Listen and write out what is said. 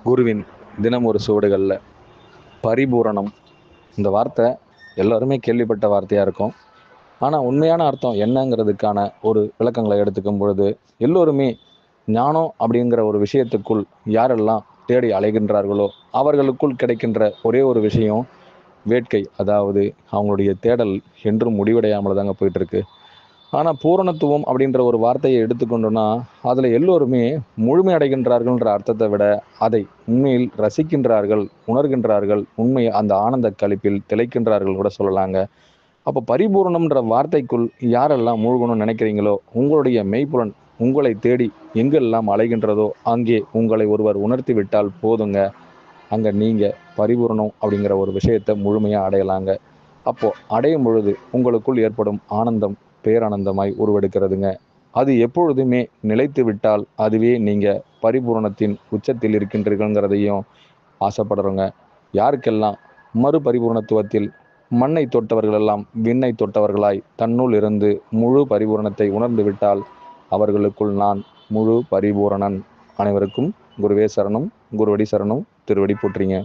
குருவின் தினம் ஒரு சுவடுகளில் பரிபூரணம் இந்த வார்த்தை எல்லாருமே கேள்விப்பட்ட வார்த்தையாக இருக்கும். ஆனால் உண்மையான அர்த்தம் என்னங்கிறதுக்கான ஒரு விளக்கங்களை எடுத்துக்கும் பொழுது எல்லோருமே ஞானம் அப்படிங்கிற ஒரு விஷயத்துக்குள் யாரெல்லாம் தேடி அலைகின்றார்களோ அவர்களுக்குள் கிடைக்கின்ற ஒரே ஒரு விஷயம் வேட்கை. அதாவது அவங்களுடைய தேடல் என்றும் முடிவடையாமல் தாங்க போயிட்டுருக்கு. ஆனால் பூரணத்துவம் அப்படின்ற ஒரு வார்த்தையை எடுத்துக்கொண்டோன்னா அதில் எல்லோருமே முழுமை அடைகின்றார்கள்ன்ற அர்த்தத்தை விட அதை உண்மையில் ரசிக்கின்றார்கள், உணர்கின்றார்கள், உண்மை அந்த ஆனந்த களிப்பில் திளைக்கின்றார்கள் கூட சொல்லலாங்க. அப்போ பரிபூரணம்ன்ற வார்த்தைக்குள் யாரெல்லாம் மூழ்கணும்னு நினைக்கிறீங்களோ உங்களுடைய மெய்ப்புலன் உங்களை தேடி எங்கெல்லாம் அலைகின்றதோ அங்கே உங்களை ஒருவர் உணர்த்தி விட்டால் போதுங்க. அங்கே நீங்கள் பரிபூரணம் அப்படிங்கிற ஒரு விஷயத்தை முழுமையாக அடையலாங்க. அப்போது அடையும் பொழுது உங்களுக்குள் ஏற்படும் ஆனந்தம் பேரானந்தமாய் உருவெடுக்கிறதுங்க. அது எப்பொழுதுமே நிலைத்து விட்டால் அதுவே நீங்கள் பரிபூரணத்தின் உச்சத்தில் இருக்கின்றீர்கள்ங்கிறதையும் ஆசைப்படுறோங்க. யாருக்கெல்லாம் மறுபரிபூரணத்துவத்தில் மண்ணை தொட்டவர்களெல்லாம் விண்ணை தொட்டவர்களாய் தன்னுள் இருந்து முழு பரிபூரணத்தை உணர்ந்து விட்டால் அவர்களுக்குள் நான் முழு பரிபூரணன். அனைவருக்கும் குருவே சரணம், குருவடி சரணம், திருவடி போற்றிங்க.